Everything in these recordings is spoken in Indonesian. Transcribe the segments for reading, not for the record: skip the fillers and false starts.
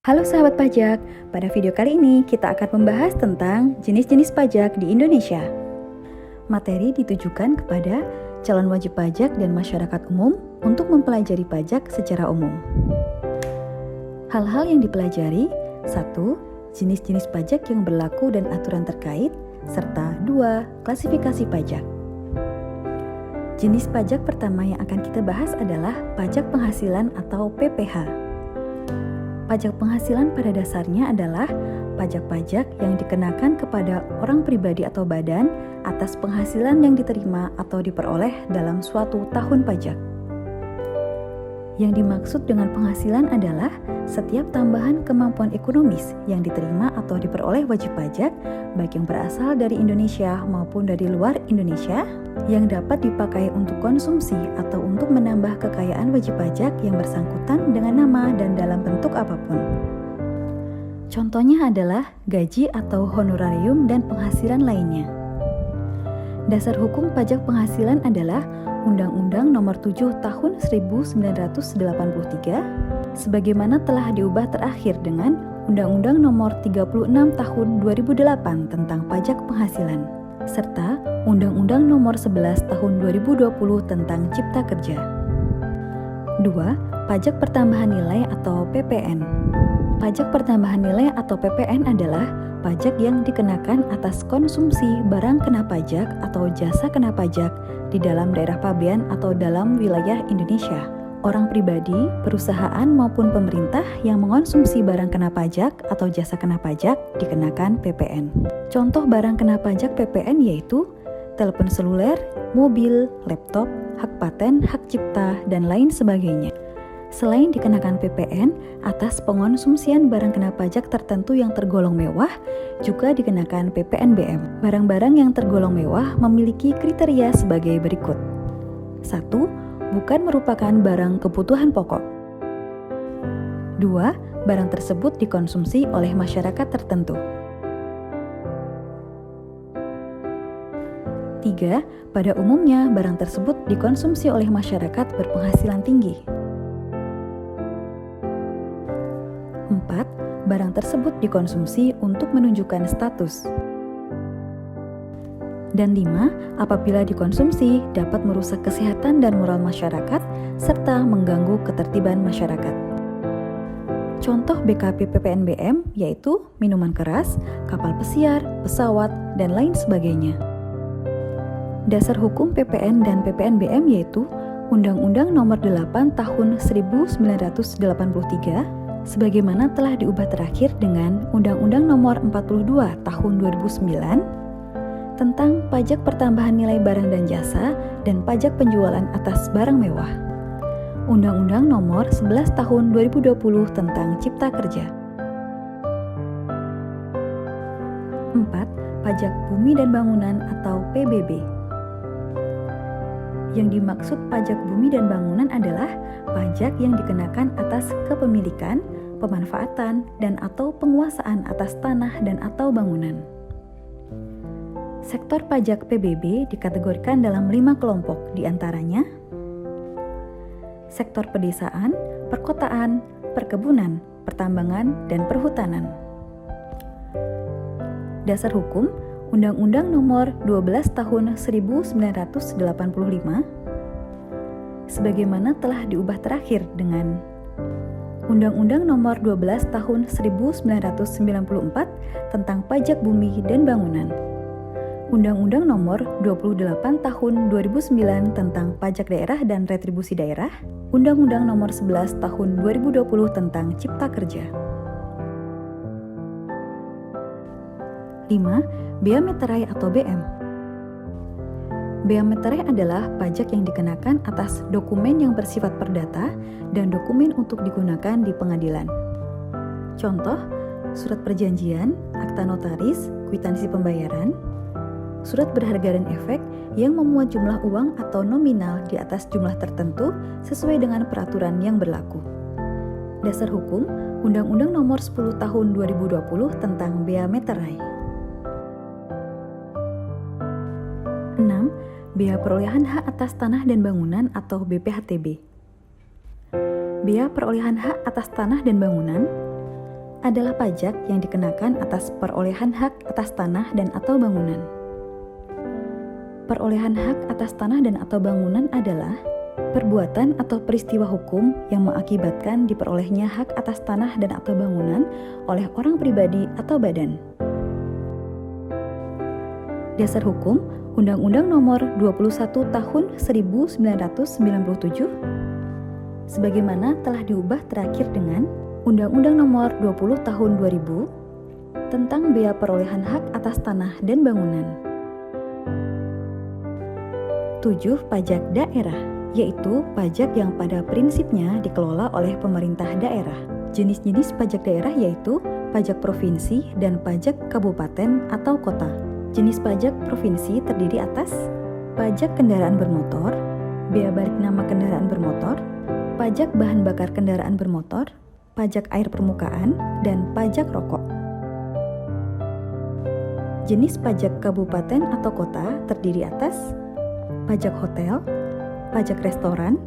Halo sahabat pajak, pada video kali ini kita akan membahas tentang jenis-jenis pajak di Indonesia. Materi ditujukan kepada calon wajib pajak dan masyarakat umum untuk mempelajari pajak secara umum. Hal-hal yang dipelajari: 1. Jenis-jenis pajak yang berlaku dan aturan terkait, serta 2. Klasifikasi pajak. Jenis pajak pertama yang akan kita bahas adalah pajak penghasilan atau PPh. Pajak penghasilan pada dasarnya adalah pajak-pajak yang dikenakan kepada orang pribadi atau badan atas penghasilan yang diterima atau diperoleh dalam suatu tahun pajak. Yang dimaksud dengan penghasilan adalah setiap tambahan kemampuan ekonomis yang diterima atau diperoleh wajib pajak, baik yang berasal dari Indonesia maupun dari luar Indonesia, yang dapat dipakai untuk konsumsi atau untuk menambah kekayaan wajib pajak yang bersangkutan dengan nama dan dalam bentuk apapun. Contohnya adalah gaji atau honorarium dan penghasilan lainnya. Dasar hukum pajak penghasilan adalah Undang-Undang Nomor 7 Tahun 1983, sebagaimana telah diubah terakhir dengan Undang-Undang Nomor 36 Tahun 2008 tentang pajak penghasilan, serta Undang-Undang Nomor 11 Tahun 2020 tentang Cipta Kerja. 2. Pajak pertambahan nilai atau PPN. Pajak pertambahan nilai atau PPN adalah pajak yang dikenakan atas konsumsi barang kena pajak atau jasa kena pajak di dalam daerah pabean atau dalam wilayah Indonesia. Orang pribadi, perusahaan maupun pemerintah yang mengonsumsi barang kena pajak atau jasa kena pajak dikenakan PPN. Contoh barang kena pajak PPN yaitu telepon seluler, mobil, laptop, hak paten, hak cipta, dan lain sebagainya. Selain dikenakan PPN atas pengonsumsian barang kena pajak tertentu yang tergolong mewah, juga dikenakan PPNBM. Barang-barang yang tergolong mewah memiliki kriteria sebagai berikut. 1. Bukan merupakan barang kebutuhan pokok. 2. Barang tersebut dikonsumsi oleh masyarakat tertentu. 3. Pada umumnya barang tersebut dikonsumsi oleh masyarakat berpenghasilan tinggi. 4. Barang tersebut dikonsumsi untuk menunjukkan status. Dan 5. Apabila dikonsumsi dapat merusak kesehatan dan moral masyarakat serta mengganggu ketertiban masyarakat. Contoh BKP PPNBM yaitu minuman keras, kapal pesiar, pesawat, dan lain sebagainya. Dasar hukum PPN dan PPNBM yaitu Undang-Undang Nomor 8 Tahun 1983 sebagaimana telah diubah terakhir dengan Undang-Undang Nomor 42 Tahun 2009 tentang pajak pertambahan nilai barang dan jasa dan pajak penjualan atas barang mewah. Undang-Undang Nomor 11 Tahun 2020 tentang Cipta Kerja. 4. Pajak Bumi dan Bangunan atau PBB. Yang dimaksud pajak bumi dan bangunan adalah pajak yang dikenakan atas kepemilikan, pemanfaatan, dan atau penguasaan atas tanah dan atau bangunan. Sektor pajak PBB dikategorikan dalam 5 kelompok, diantaranya sektor pedesaan, perkotaan, perkebunan, pertambangan, dan perhutanan. Dasar hukum Undang-Undang Nomor 12 Tahun 1985 sebagaimana telah diubah terakhir dengan Undang-Undang Nomor 12 Tahun 1994 tentang pajak bumi dan bangunan. Undang-Undang Nomor 28 Tahun 2009 tentang pajak daerah dan retribusi daerah. Undang-Undang Nomor 11 Tahun 2020 tentang Cipta Kerja. 5. Bea Meterai atau BM. Bea Meterai adalah pajak yang dikenakan atas dokumen yang bersifat perdata dan dokumen untuk digunakan di pengadilan. Contoh, surat perjanjian, akta notaris, kwitansi pembayaran, surat berharga dan efek yang memuat jumlah uang atau nominal di atas jumlah tertentu sesuai dengan peraturan yang berlaku. Dasar hukum Undang-Undang Nomor 10 Tahun 2020 tentang Bea Meterai. 6. Bea perolehan hak atas tanah dan bangunan atau BPHTB. Bea perolehan hak atas tanah dan bangunan adalah pajak yang dikenakan atas perolehan hak atas tanah dan atau bangunan. Perolehan hak atas tanah dan atau bangunan adalah perbuatan atau peristiwa hukum yang mengakibatkan diperolehnya hak atas tanah dan atau bangunan oleh orang pribadi atau badan. Dasar hukum Undang-Undang Nomor 21 Tahun 1997 sebagaimana telah diubah terakhir dengan Undang-Undang Nomor 20 Tahun 2000 tentang bea perolehan hak atas tanah dan bangunan. 7. Pajak daerah, yaitu pajak yang pada prinsipnya dikelola oleh pemerintah daerah. Jenis-jenis pajak daerah yaitu pajak provinsi dan pajak kabupaten atau kota. Jenis pajak provinsi terdiri atas pajak kendaraan bermotor, bea balik nama kendaraan bermotor, pajak bahan bakar kendaraan bermotor, pajak air permukaan, dan pajak rokok. Jenis pajak kabupaten atau kota terdiri atas pajak hotel, pajak restoran,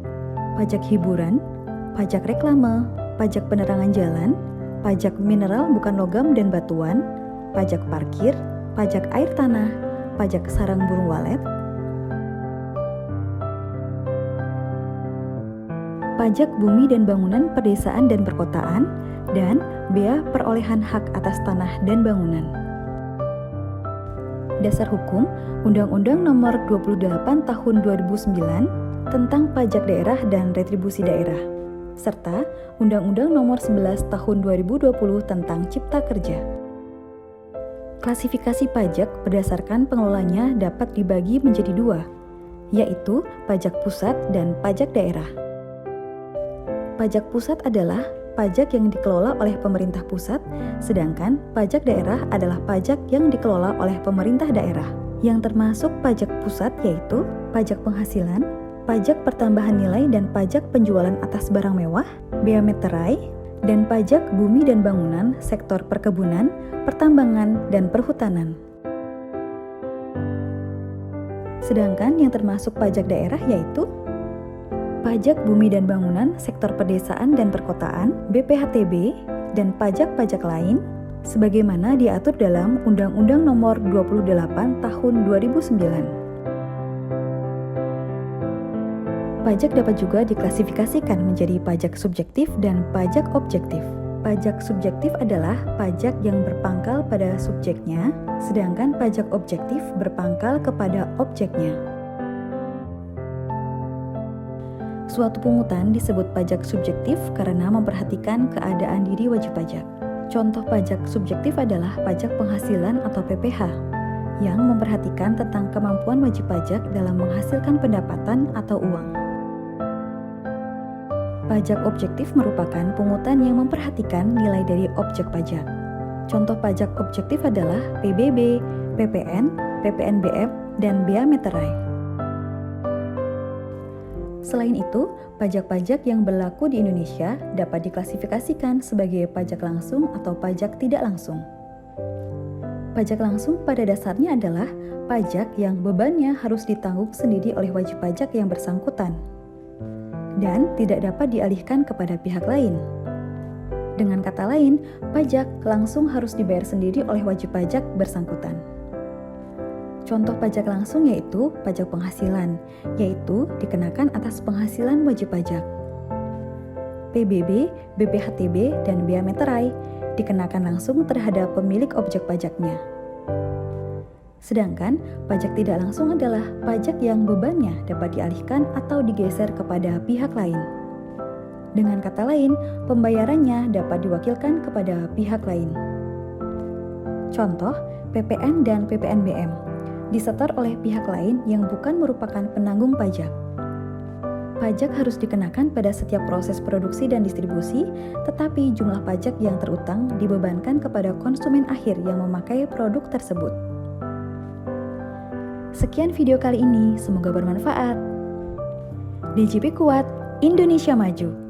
pajak hiburan, pajak reklame, pajak penerangan jalan, pajak mineral bukan logam dan batuan, pajak parkir, pajak air tanah, pajak sarang burung walet, pajak bumi dan bangunan pedesaan dan perkotaan, dan bea perolehan hak atas tanah dan bangunan. Dasar hukum Undang-Undang Nomor 28 Tahun 2009 tentang pajak daerah dan retribusi daerah, serta Undang-Undang Nomor 11 Tahun 2020 tentang Cipta Kerja. Klasifikasi pajak berdasarkan pengelolanya dapat dibagi menjadi dua, yaitu pajak pusat dan pajak daerah. Pajak pusat adalah pajak yang dikelola oleh pemerintah pusat, sedangkan pajak daerah adalah pajak yang dikelola oleh pemerintah daerah. Yang termasuk pajak pusat yaitu pajak penghasilan, pajak pertambahan nilai dan pajak penjualan atas barang mewah, bea meterai, dan pajak bumi dan bangunan sektor perkebunan, pertambangan, dan perhutanan. Sedangkan yang termasuk pajak daerah yaitu pajak bumi dan bangunan sektor pedesaan dan perkotaan, BPHTB, dan pajak-pajak lain, sebagaimana diatur dalam Undang-Undang Nomor 28 Tahun 2009. Pajak dapat juga diklasifikasikan menjadi pajak subjektif dan pajak objektif. Pajak subjektif adalah pajak yang berpangkal pada subjeknya, sedangkan pajak objektif berpangkal kepada objeknya. Suatu pungutan disebut pajak subjektif karena memperhatikan keadaan diri wajib pajak. Contoh pajak subjektif adalah pajak penghasilan atau PPh, yang memperhatikan tentang kemampuan wajib pajak dalam menghasilkan pendapatan atau uang. Pajak objektif merupakan pungutan yang memperhatikan nilai dari objek pajak. Contoh pajak objektif adalah PBB, PPN, PPNBM, dan bea meterai. Selain itu, pajak-pajak yang berlaku di Indonesia dapat diklasifikasikan sebagai pajak langsung atau pajak tidak langsung. Pajak langsung pada dasarnya adalah pajak yang bebannya harus ditanggung sendiri oleh wajib pajak yang bersangkutan dan tidak dapat dialihkan kepada pihak lain. Dengan kata lain, pajak langsung harus dibayar sendiri oleh wajib pajak bersangkutan. Contoh pajak langsung yaitu pajak penghasilan, yaitu dikenakan atas penghasilan wajib pajak. PBB, BPHTB, dan bea meterai dikenakan langsung terhadap pemilik objek pajaknya. Sedangkan pajak tidak langsung adalah pajak yang bebannya dapat dialihkan atau digeser kepada pihak lain. Dengan kata lain, pembayarannya dapat diwakilkan kepada pihak lain. Contoh, PPN dan PPNBM disetor oleh pihak lain yang bukan merupakan penanggung pajak. Pajak harus dikenakan pada setiap proses produksi dan distribusi, tetapi jumlah pajak yang terutang dibebankan kepada konsumen akhir yang memakai produk tersebut. Sekian video kali ini, semoga bermanfaat. DJP Kuat, Indonesia Maju.